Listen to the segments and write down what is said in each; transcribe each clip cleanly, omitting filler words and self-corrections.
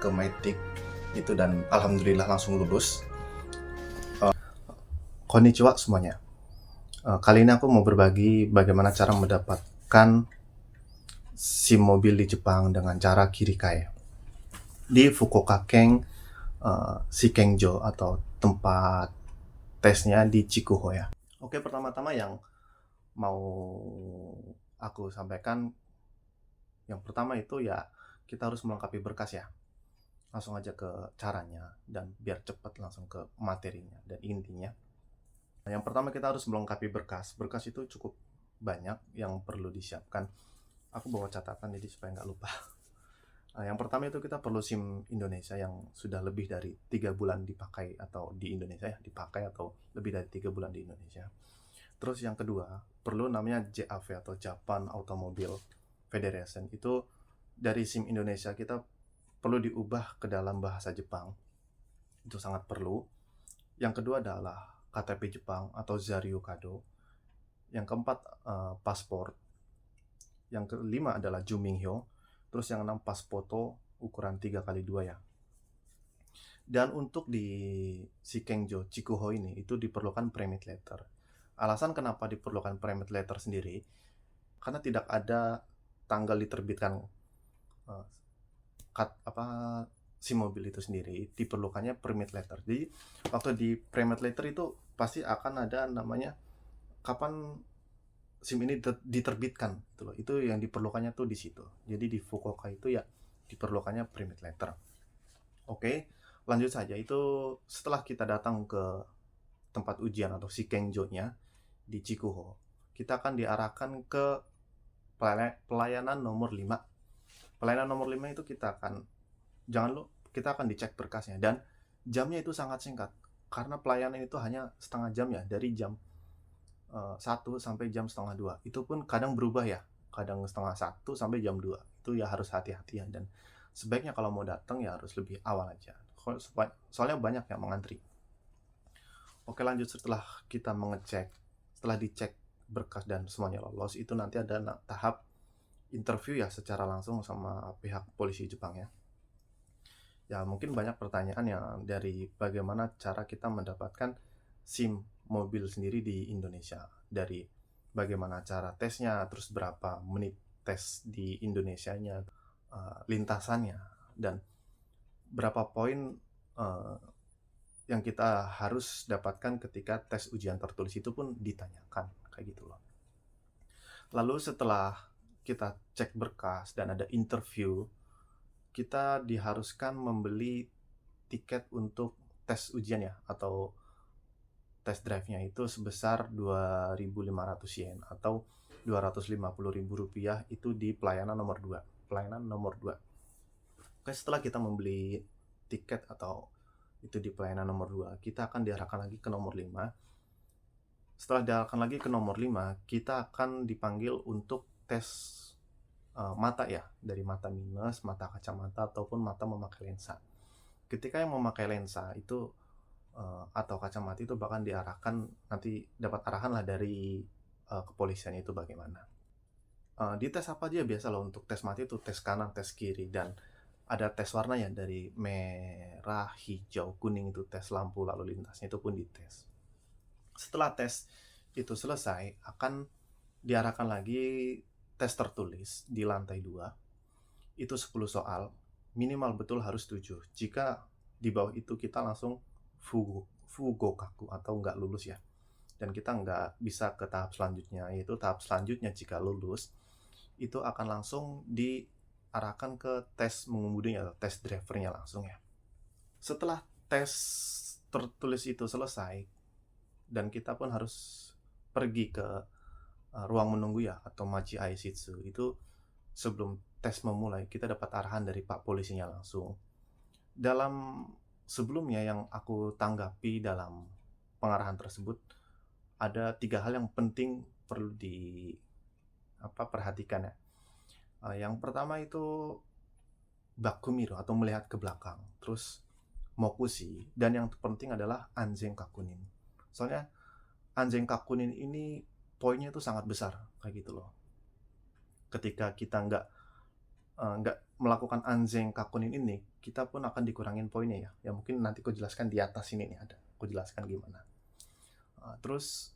ke Mytik itu dan alhamdulillah langsung lulus. Konnichiwa semuanya. Kali ini aku mau berbagi bagaimana cara mendapatkan SIM mobil di Jepang dengan cara Kirikai di Fukuoka Ken Shikengjo atau tempat tesnya di Chikuho ya. Oke, pertama-tama yang mau aku sampaikan, yang pertama itu ya kita harus melengkapi berkas ya. Langsung aja ke caranya dan biar cepat langsung ke materinya dan intinya. Yang pertama kita harus melengkapi berkas. Berkas itu cukup banyak yang perlu disiapkan. Aku bawa catatan jadi supaya nggak lupa. Yang pertama itu kita perlu SIM Indonesia yang sudah lebih dari 3 bulan dipakai atau di Indonesia ya, dipakai atau lebih dari 3 bulan di Indonesia. Terus yang kedua, perlu namanya JAV atau Japan Automobile Federation. Itu dari SIM Indonesia kita perlu diubah ke dalam bahasa Jepang. Itu sangat perlu. Yang kedua adalah KTP Jepang atau Zairyu Kado. Yang keempat paspor. Yang kelima adalah Jumingyo. Terus yang enam pas foto ukuran 3x2 ya. Dan untuk di Shikengjo Chikuho ini itu diperlukan permit letter. Alasan kenapa diperlukan permit letter sendiri, karena tidak ada tanggal diterbitkan si mobil itu sendiri, diperlukannya permit letter. Jadi waktu di permit letter itu pasti akan ada namanya kapan SIM ini diterbitkan gitu loh. Itu yang diperlukannya tuh di situ. Jadi di Fukuoka itu ya diperlukannya permit letter. Oke, lanjut saja. Itu setelah kita datang ke tempat ujian atau Shikengjo-nya di Chikuho, kita akan diarahkan ke pelayanan nomor 5. Pelayanan nomor 5 itu kita akan dicek berkasnya dan jamnya itu sangat singkat karena pelayanan itu hanya setengah jam ya, dari jam 1 sampai jam setengah 2. Itu pun kadang berubah ya, kadang setengah 1 sampai jam 2. Itu ya harus hati-hati ya, dan sebaiknya kalau mau datang ya harus lebih awal aja. Soalnya banyak yang mengantri. Oke, lanjut. Setelah dicek berkas dan semuanya lolos, itu nanti ada tahap interview ya secara langsung sama pihak polisi Jepang ya. Ya, mungkin banyak pertanyaan yang dari bagaimana cara kita mendapatkan SIM mobil sendiri di Indonesia, dari bagaimana cara tesnya, terus berapa menit tes di Indonesianya, lintasannya, dan berapa poin yang kita harus dapatkan ketika tes ujian tertulis itu pun ditanyakan kayak gitu loh. Lalu setelah kita cek berkas dan ada interview, kita diharuskan membeli tiket untuk tes ujian ya, atau test drive-nya itu sebesar 2.500 yen atau 250.000 rupiah. Itu di pelayanan nomor 2. Pelayanan nomor 2. Oke, setelah kita membeli tiket atau itu di pelayanan nomor 2, kita akan diarahkan lagi ke nomor 5. Setelah diarahkan lagi ke nomor 5, kita akan dipanggil untuk tes mata ya, dari mata minus, mata kacamata, ataupun mata memakai lensa. Ketika yang memakai lensa itu atau kacamata itu bahkan diarahkan, nanti dapat arahan lah dari kepolisian itu bagaimana. Di tes apa aja biasa loh, untuk tes mata itu tes kanan, tes kiri, dan ada tes warna ya, dari merah, hijau, kuning, itu tes lampu lalu lintasnya itu pun dites. Setelah tes itu selesai, akan diarahkan lagi tes tertulis di lantai 2. Itu 10 soal, minimal betul harus 7. Jika di bawah itu kita langsung fugokaku atau nggak lulus ya. Dan kita nggak bisa ke tahap selanjutnya, yaitu tahap selanjutnya jika lulus, itu akan langsung diarahkan ke tes mengemudinya atau tes drivernya langsung ya. Setelah tes tertulis itu selesai, dan kita pun harus pergi ke ruang menunggu ya, atau Machi Aishitsu. Itu sebelum tes memulai, kita dapat arahan dari Pak Polisinya langsung. Dalam sebelumnya yang aku tanggapi dalam pengarahan tersebut, ada 3 hal yang penting perlu perhatikan ya. Yang pertama itu bakumiro atau melihat ke belakang, terus mokushi, dan yang terpenting adalah anzen kakunin. Soalnya anzen kakunin ini poinnya itu sangat besar kayak gitu loh. Ketika kita nggak nggak melakukan anjing kakunin ini, kita pun akan dikurangin poinnya ya. Ya mungkin nanti aku jelaskan di atas ini nih ada. Aku jelaskan gimana. Terus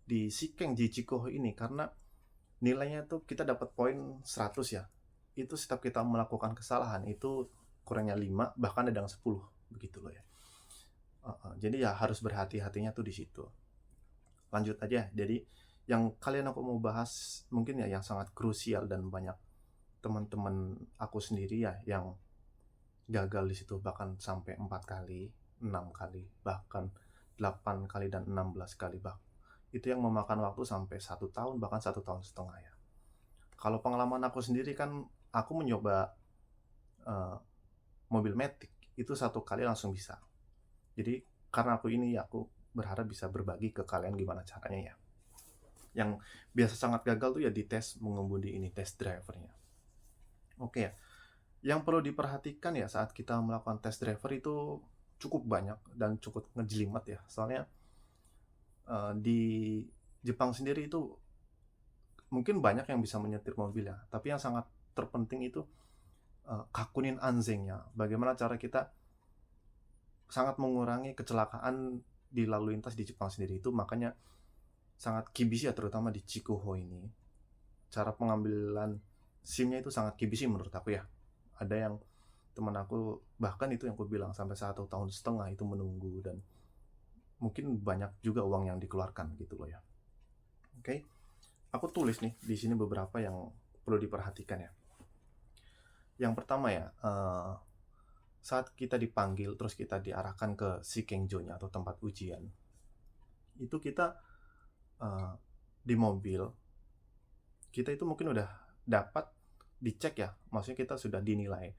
di Shikeng Jichikoho ini karena nilainya tuh kita dapat poin 100 ya. Itu setiap kita melakukan kesalahan itu kurangnya 5, bahkan ada yang 10 begitu loh ya. Jadi ya harus berhati-hatinya tuh di situ. Lanjut aja. Jadi yang kalian aku mau bahas mungkin ya yang sangat krusial dan banyak teman-teman aku sendiri ya yang gagal di situ bahkan sampai 4 kali, 6 kali, bahkan 8 kali dan 16 kali itu yang memakan waktu sampai 1 tahun bahkan 1,5 tahun ya. Kalau pengalaman aku sendiri kan aku mencoba mobil Matic itu 1 kali langsung bisa. Jadi karena aku ini ya aku berharap bisa berbagi ke kalian gimana caranya ya. Yang biasa sangat gagal tuh ya di tes mengemudi ini, tes drivernya. Oke ya. Yang perlu diperhatikan ya saat kita melakukan tes driver itu cukup banyak dan cukup ngejelimet ya. Soalnya di Jepang sendiri itu mungkin banyak yang bisa menyetir mobil ya, tapi yang sangat terpenting itu kakunin anjingnya. Bagaimana cara kita sangat mengurangi kecelakaan di lalu lintas di Jepang sendiri itu, makanya sangat kibishi ya, terutama di Chikuho ini. Cara pengambilan SIM-nya itu sangat kibishi menurut aku ya. Ada yang teman aku bahkan itu yang aku bilang sampai 1,5 tahun itu menunggu dan mungkin banyak juga uang yang dikeluarkan gitu loh ya. Oke. Aku tulis nih di sini beberapa yang perlu diperhatikan ya. Yang pertama ya, saat kita dipanggil terus kita diarahkan ke Shikengjo-nya atau tempat ujian, itu kita di mobil kita itu mungkin udah dapat dicek ya, maksudnya kita sudah dinilai.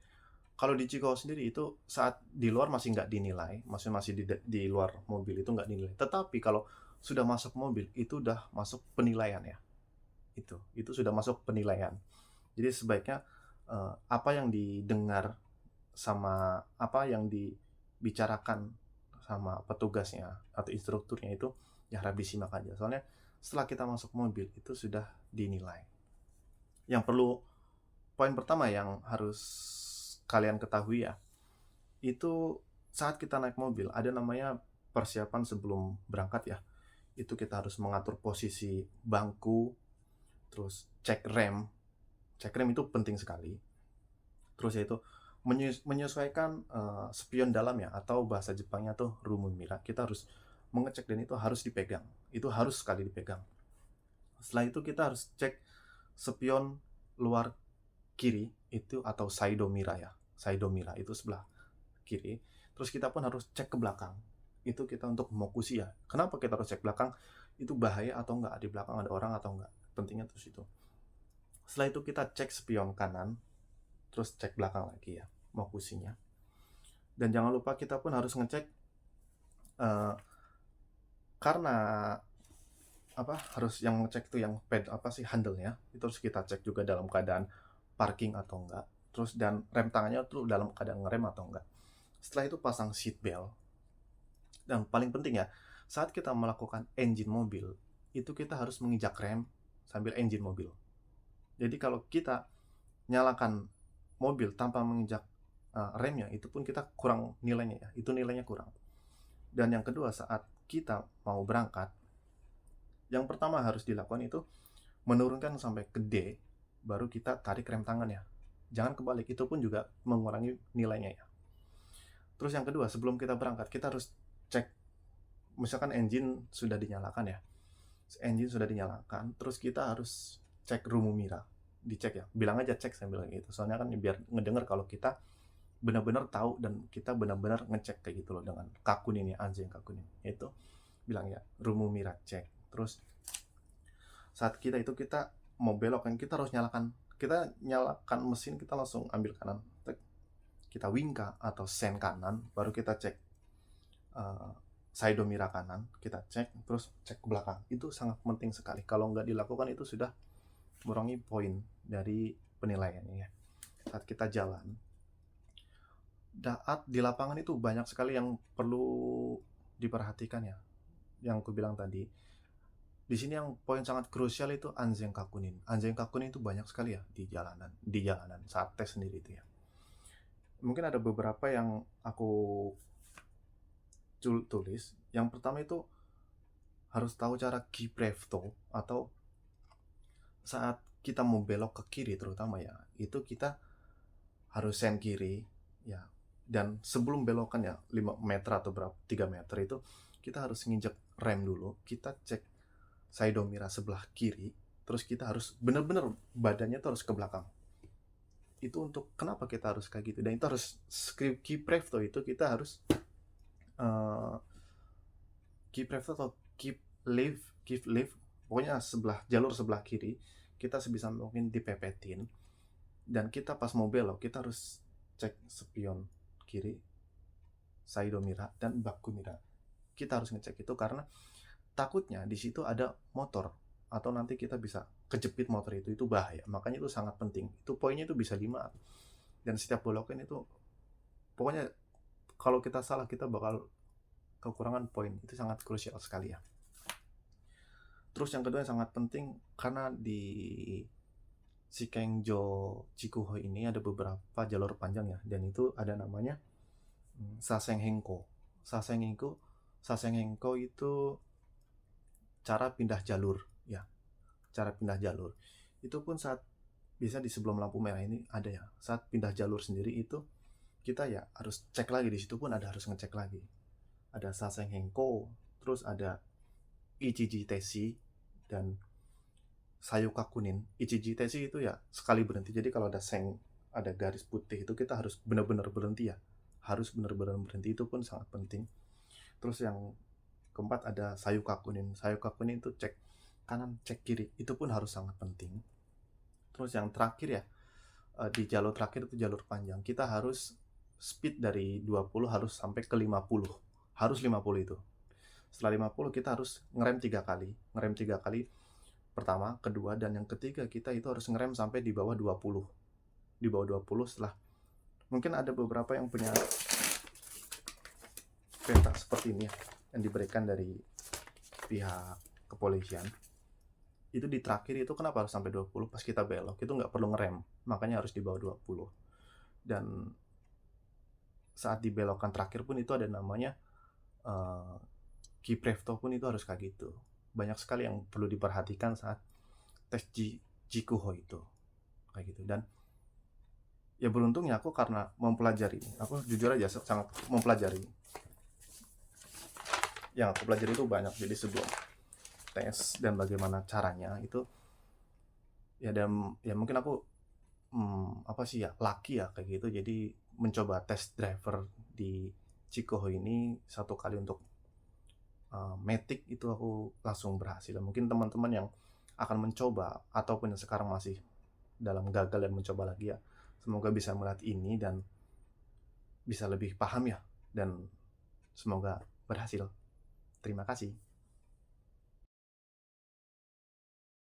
Kalau di Chicago sendiri itu saat di luar masih nggak dinilai, maksudnya masih di luar mobil itu nggak dinilai. Tetapi kalau sudah masuk mobil itu udah masuk penilaian ya. Itu sudah masuk penilaian. Jadi sebaiknya apa yang didengar sama apa yang dibicarakan sama petugasnya atau instrukturnya itu ya harap disimak aja. Soalnya setelah kita masuk mobil itu sudah dinilai. Yang perlu poin pertama yang harus kalian ketahui ya, itu saat kita naik mobil ada namanya persiapan sebelum berangkat ya. Itu kita harus mengatur posisi bangku, terus cek rem. Cek rem itu penting sekali. Terus yaitu menyesuaikan spion dalam ya, atau bahasa Jepangnya tuh rumumira. Kita harus mengecek dan itu harus dipegang. Itu harus sekali dipegang. Setelah itu kita harus cek spion luar kiri itu atau saido mira ya. Saido mira itu sebelah kiri. Terus kita pun harus cek ke belakang. Itu kita untuk mokusi ya. Kenapa kita harus cek belakang? Itu bahaya atau enggak, di belakang ada orang atau enggak. Pentingnya terus itu. Setelah itu kita cek spion kanan, terus cek belakang lagi ya, mokusinya. Dan jangan lupa kita pun harus ngecek karena harus yang ngecek itu yang handle-nya itu harus kita cek juga dalam keadaan parking atau enggak, terus dan rem tangannya tuh dalam keadaan ngerem atau enggak. Setelah itu pasang seat belt. Dan paling penting ya, saat kita melakukan engine mobil itu kita harus menginjak rem sambil engine mobil. Jadi kalau kita nyalakan mobil tanpa menginjak remnya, itu pun kita kurang nilainya ya, itu nilainya kurang. Dan yang kedua, saat kita mau berangkat, yang pertama harus dilakukan itu menurunkan sampai ke D, baru kita tarik rem tangan ya. Jangan kebalik, itu pun juga mengurangi nilainya ya. Terus yang kedua, sebelum kita berangkat, kita harus cek, misalkan engine sudah dinyalakan ya. Engine sudah dinyalakan, terus kita harus cek rumumira. Dicek ya, bilang aja cek sambil gitu. Soalnya kan biar ngedenger kalau kita benar-benar tahu dan kita benar-benar ngecek kayak gitu loh dengan kakunin ya, anjing kakunin. Itu bilang ya, rumumira cek. Terus saat kita mau belok kan kita harus nyalakan mesin, kita langsung ambil kanan, kita wingka atau sen kanan, baru kita cek saido mira kanan, kita cek, terus cek ke belakang. Itu sangat penting sekali. Kalau nggak dilakukan itu sudah mengurangi poin dari penilaiannya ya. Saat kita jalan di lapangan itu banyak sekali yang perlu diperhatikan ya. Yang aku bilang tadi, Di sini yang poin sangat krusial itu Anzeng Kakunin. Anzeng Kakunin itu banyak sekali ya di jalanan saat tes sendiri itu ya. Mungkin ada beberapa yang aku tulis. Yang pertama itu harus tahu cara Kiprevto, atau saat kita mau belok ke kiri terutama ya, itu kita harus sen kiri ya. Dan sebelum belokan ya 5 meter atau berapa 3 meter itu kita harus nginjek rem dulu, kita cek side mirror sebelah kiri, terus kita harus benar-benar badannya tuh harus ke belakang. Itu untuk kenapa kita harus kayak gitu, dan itu harus keep prev itu kita harus keep prev atau keep live pokoknya jalur sebelah kiri kita sebisa mungkin dipepetin, dan kita pas mau belok kita harus cek spion kiri, side mirror dan baku mirror. Kita harus ngecek itu karena takutnya di situ ada motor atau nanti kita bisa kejepit motor, itu bahaya. Makanya itu sangat penting. Itu poinnya itu bisa 5, dan setiap belokan itu pokoknya kalau kita salah kita bakal kekurangan poin. Itu sangat krusial sekali ya. Terus yang kedua yang sangat penting, karena di Shikengjo Chikuho ini ada beberapa jalur panjang ya, dan itu ada namanya Sasenghenko. Sasenghenko itu cara pindah jalur ya. Cara pindah jalur. Itu pun saat bisa di sebelum lampu merah ini ada ya. Saat pindah jalur sendiri itu kita ya harus cek lagi, di situ pun harus ngecek lagi. Ada Sasenghenko, terus ada Ichiji Teshi dan Sayuka Kunin. Ichiji Teshi itu ya sekali berhenti. Jadi kalau ada garis putih itu kita harus benar-benar berhenti ya. Harus benar-benar berhenti, itu pun sangat penting. Terus yang keempat ada Sayuka Kunin. Sayuka Kunin itu cek kanan, cek kiri. Itu pun harus sangat penting. Terus yang terakhir ya, di jalur terakhir itu jalur panjang. Kita harus speed dari 20 harus sampai ke 50. Harus 50 itu. Setelah 50 kita harus ngerem 3 kali. Ngerem 3 kali. Pertama, kedua, dan yang ketiga kita itu harus ngerem sampai di bawah 20. Di bawah 20 setelah. Mungkin ada beberapa yang punya perintah seperti ini ya, yang diberikan dari pihak kepolisian. Itu di terakhir itu kenapa harus sampai 20? Pas kita belok itu nggak perlu ngerem, makanya harus di bawah 20. Dan saat di belokan terakhir pun itu ada namanya Kiprevto pun itu harus kayak gitu. Banyak sekali yang perlu diperhatikan saat tes Chikuho itu kayak gitu. Dan ya beruntungnya aku karena mempelajari, aku jujur aja sangat mempelajari. Yang aku pelajari itu banyak, jadi sebelum tes dan bagaimana caranya itu ya, dan ya mungkin aku lucky ya kayak gitu. Jadi mencoba tes driver di Chikuho ini satu kali untuk Matic itu aku langsung berhasil. Mungkin teman-teman yang akan mencoba ataupun yang sekarang masih dalam gagal dan mencoba lagi ya, semoga bisa melihat ini dan bisa lebih paham ya, dan semoga berhasil. Terima kasih.